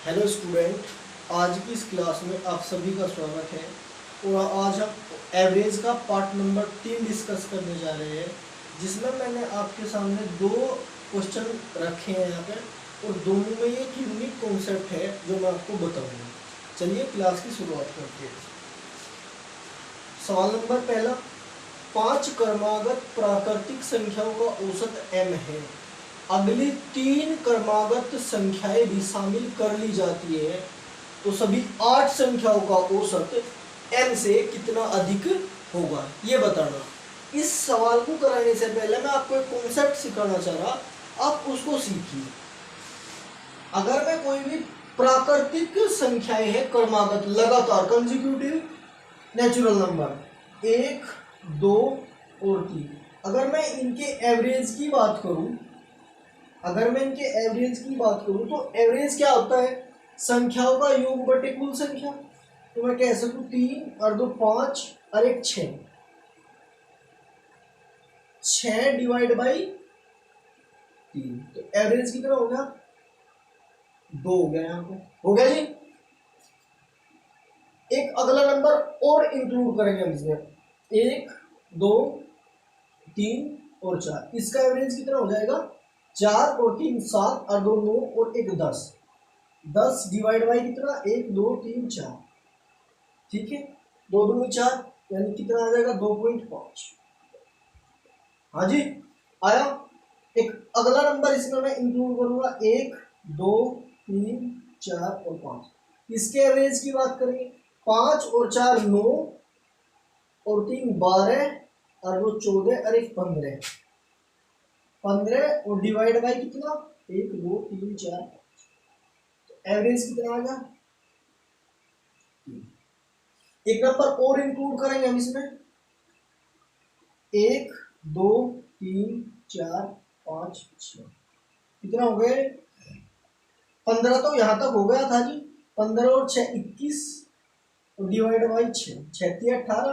Hello student, आज की इस क्लास में आप सभी का स्वागत है। और आज हम एवरेज का पार्ट नंबर 3 डिस्कस करने जा रहे हैं, जिसमें मैंने आपके सामने दो क्वेश्चन रखे हैं यहाँ पे, और दोनों में एक यूनिक कॉन्सेप्ट है जो मैं आपको बताऊंगा। चलिए क्लास की शुरुआत करते हैं। सवाल नंबर पहला, 5 क्रमागत प्राकृतिक संख्याओं का औसत m है। अगली 3 क्रमागत संख्याएं भी शामिल कर ली जाती है तो सभी 8 संख्याओं का औसत m से कितना अधिक होगा, ये बताना। इस सवाल को कराने से पहले मैं आपको एक कॉन्सेप्ट सिखाना चाह रहा, आप उसको सीखिए। अगर मैं कोई भी प्राकृतिक संख्याएं है क्रमागत लगातार कंसेक्यूटिव नेचुरल नंबर 1, 2 और 3, अगर मैं इनके एवरेज की बात करूं तो एवरेज क्या होता है? संख्याओं का योग बटे कुल संख्या। तो मैं कह सकूं 3 और 2 5 और 1 6, 6 डिवाइड बाई 3, तो एवरेज कितना हो गया? 2 हो गया। यहाँ पे हो गया जी। एक अगला नंबर और इंक्लूड करेंगे हम इसमें, 1, 2, 3 और 4, इसका एवरेज कितना हो जाएगा? 4 और 3 7 और 2 9 और 1 10, 10 डिवाइड बाई कितना? 1 2 3 4, ठीक है। 2 2 4 यानी कितना आ जाएगा? 2.5। हाँ जी, आया। एक अगला नंबर इसमें मैं इंक्लूड करूंगा, 1 2 3 4 और 5, इसके एवरेज की बात करेंगे। 5 और 4 9 और 3 12 और 2 14 और 1 15, 15 और डिवाइड बाई कितना? 1 2 3 4, एवरेज कितना आ गया? 3। एक नंबर और इंक्लूड करेंगे हम इसमें, 1 2 3 4 5 6, कितना हो गए? 15 तो यहां तक हो गया था जी। 15 और 6 21 और डिवाइड बाई 6, 6 18,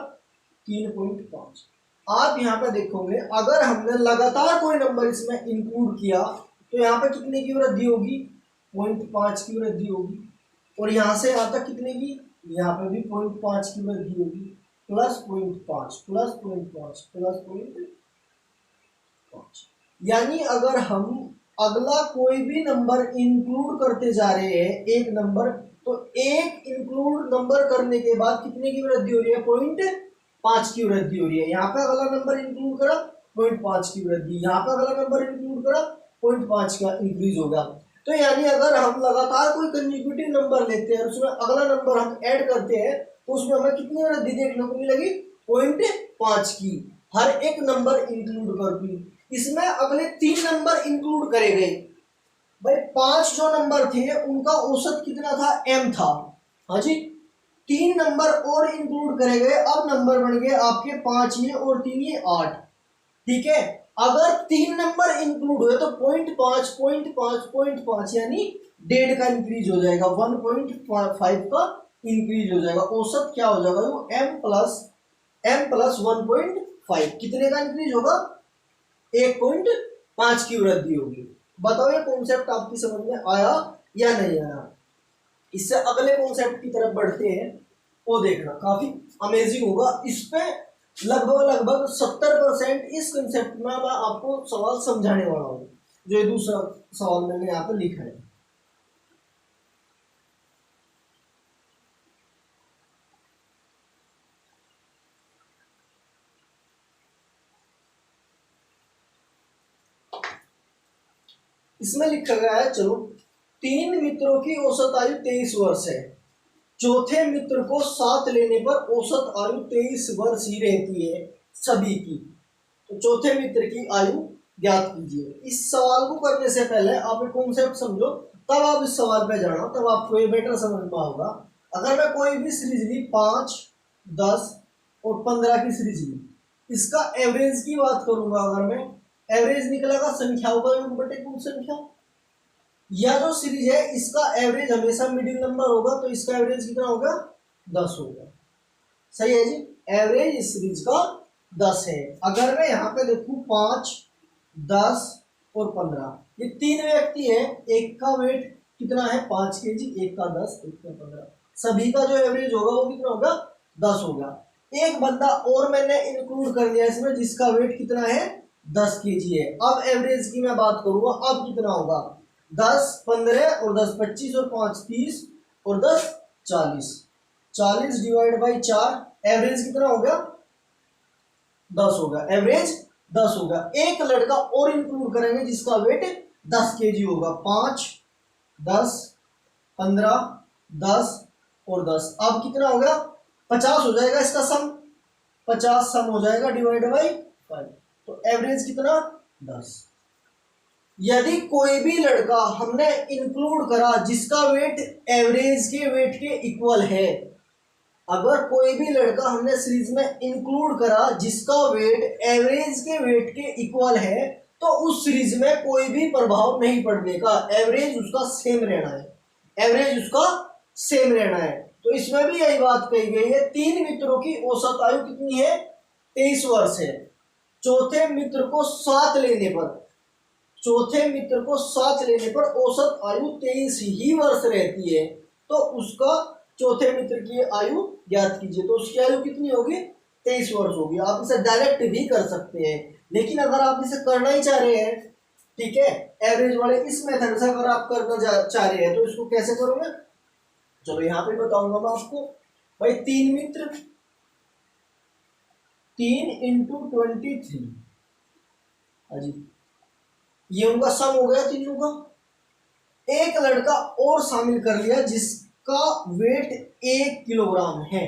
3.5। आप यहाँ पे देखोगे, अगर हमने लगातार कोई नंबर इसमें इंक्लूड किया तो यहाँ पे कितने की वृद्धि होगी? 0.5 की वृद्धि होगी। और यहाँ से यहाँ तक कितने की? यहाँ पे भी 0.5 की वृद्धि होगी, प्लस 0.5 प्लस 0.5 प्लस 0.5। यानी अगर हम अगला कोई भी नंबर इंक्लूड करते जा रहे हैं, एक नंबर, तो एक इंक्लूड नंबर करने के बाद कितने की वृद्धि हो रही है? 0.5 की वृद्धि हो रही है। यहाँ पे अगला नंबर इंक्लूड करा, 0.5 की वृद्धि, यहाँ पे अगला नंबर इंक्लूड करा, 0.5 का इंक्रीज होगा। तो यानी अगर हम लगातार कोई कंसेक्यूटिव नंबर लेते हैं, उसमें अगला नंबर हम ऐड करते हैं, तो उसमें हमें कितनी वृद्धि देखने को मिलेगी? 0.5 की, हर एक नंबर इंक्लूड करके। इसमें अगले 3 नंबर इंक्लूड करे गए। भाई 5 जो नंबर थे उनका औसत कितना था? m था। हाँ जी, 3 नंबर और इंक्लूड करे गए, अब नंबर बन गए आपके 5 ये और 3 ये 8, ठीक है। अगर 3 नंबर इंक्लूड हुए तो 0.5 0.5 0.5 यानी 1.5 का इंक्रीज हो जाएगा, 1.5 का इंक्रीज हो जाएगा। औसत क्या हो जाएगा? वो m प्लस 1.5, कितने का इंक्रीज होगा? 1.5 की वृद्धि होगी। बताओ ये कॉन्सेप्ट आपकी समझ में आया या नहीं आया? इससे अगले कॉन्सेप्ट की तरफ बढ़ते हैं, वो देखना काफी अमेजिंग होगा। इस पे लगभग 70% इस कॉन्सेप्ट में मैं आपको सवाल समझाने वाला हूं, जो दूसरा सवाल मैंने यहाँ पे लिखा है। इसमें लिखा गया है, चलो, 3 मित्रों की औसत आयु 23 वर्ष है। चौथे मित्र को साथ लेने पर औसत आयु 23 वर्ष ही रहती है सभी की। तो चौथे मित्र की आयु ज्ञात कीजिए। इस सवाल को करने से पहले आप एक कॉन्सेप्ट समझो, तब आप इस सवाल पे जाना, तब आपको ये बेटर समझ में आएगा। अगर मैं कोई भी सीरीज ली, 5 10 और 15 की सीरीज ली, इसका एवरेज की बात करूंगा, अगर मैं एवरेज निकलेगा संख्याओं का योग बटे कुल संख्या। यह जो सीरीज है इसका एवरेज हमेशा मिडिल नंबर होगा, तो इसका एवरेज कितना होगा? 10 होगा। सही है जी, एवरेज इस सीरीज का 10 है। अगर मैं यहाँ पे देखूं 5 10 और 15, ये 3 व्यक्ति हैं, एक का वेट कितना है 5 kg, एक का 10, एक का 15, सभी का जो एवरेज होगा वो कितना होगा 10 होगा। एक बंदा और मैंने इंक्लूड कर लिया इसमें जिसका वेट कितना है 10 kg है। अब एवरेज की मैं बात करूंगा, अब कितना होगा 10 15 और 10 25 और 5 30 और 10 40, 40 डिवाइड बाई 4, एवरेज कितना हो गया 10 होगा, एवरेज 10 होगा। एक लड़का और इंक्लूड करेंगे जिसका वेट 10 kg होगा, 5 10 15 10 और 10, अब कितना हो गया 50 हो जाएगा इसका सम, 50 सम हो जाएगा डिवाइड बाई 5, तो एवरेज कितना 10। यदि कोई भी लड़का हमने इंक्लूड करा जिसका वेट एवरेज के वेट के इक्वल है, अगर कोई भी लड़का हमने सीरीज में इंक्लूड करा जिसका वेट एवरेज के वेट के इक्वल है, तो उस सीरीज में कोई भी प्रभाव नहीं पड़ने का, एवरेज उसका सेम रहना है, एवरेज उसका सेम रहना है। तो इसमें भी यही बात कही गई है, 3 मित्रों की औसत आयु कितनी है 23 वर्ष है, चौथे मित्र को साथ लेने पर, चौथे मित्र को साथ लेने पर औसत आयु 23 ही वर्ष रहती है, तो उसका चौथे मित्र की आयु ज्ञात कीजिए, तो उसकी आयु कितनी होगी 23 वर्ष होगी। आप इसे डायरेक्ट भी कर सकते हैं, लेकिन अगर आप इसे करना ही चाह रहे हैं, ठीक है, एवरेज वाले इस मेथड से अगर आप करना चाह रहे हैं तो इसको कैसे करोगे, चलो यहाँ पे बताऊंगा मैं आपको। भाई 3 मित्र, 3 इंटू 23, अजी ये उनका सम हो गया तीनों का। एक लड़का और शामिल कर लिया जिसका वेट 1 किलोग्राम है,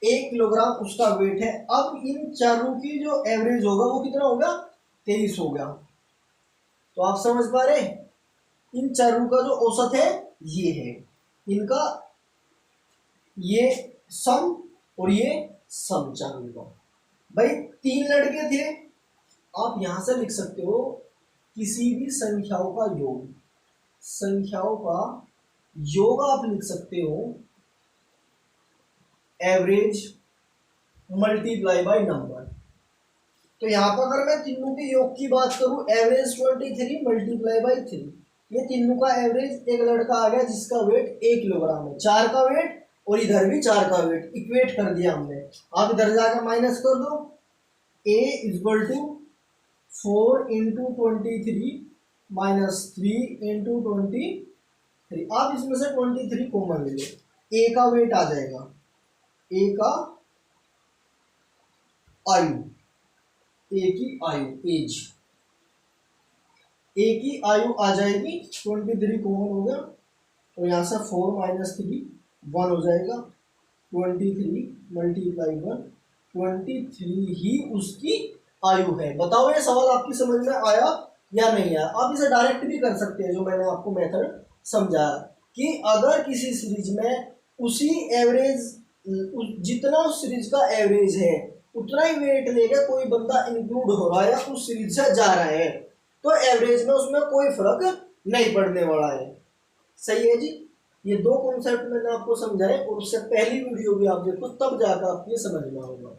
1 किलोग्राम उसका वेट है। अब इन चारों की जो एवरेज होगा वो कितना होगा 23 हो गया। तो आप समझ पा रहे, इन चारों का जो औसत है ये है, इनका ये सम और ये सम चारों का। भाई 3 लड़के थे, आप यहां से लिख सकते हो किसी भी संख्याओं का योग, संख्याओं का योग आप लिख सकते हो एवरेज मल्टीप्लाई बाय नंबर। तो यहाँ पर अगर मैं तीनों के योग की बात करूं, एवरेज 23 मल्टीप्लाई बाई 3, ये तीनों का एवरेज एक लड़का आ गया जिसका वेट 1 किलोग्राम है, 4 का वेट और इधर भी 4 का वेट इक्वेट कर दिया हमने। आप इधर जाकर माइनस कर दो, a equal to 4 into 23 minus 3 into 23, आप इसमें से 23 कॉमन ले लो, a का वेट आ जाएगा, a का आयु, a की आयु एज, a की आयु आ जाएगी 23 कॉमन हो गया, तो यहाँ से 4 माइनस 3 1 हो जाएगा, 23 मल्टीप्लाई 1, 23 ही उसकी आयु है। बताओ ये सवाल आपकी समझ में आया या नहीं आया। आप इसे डायरेक्ट भी कर सकते हैं, जो मैंने आपको मेथड समझाया कि अगर किसी सीरीज में उसी एवरेज, जितना उस सीरीज का एवरेज है उतना ही वेट लेके कोई बंदा इंक्लूड हो रहा है या उस सीरीज से जा रहा है, तो एवरेज में उसमें कोई फर्क नहीं पड़ने वाला है। सही है जी, ये 2 कॉन्सेप्ट मैंने आपको समझाए और उससे पहली वीडियो भी आप देखो, तब जाकर आपको ये समझ में आएगा।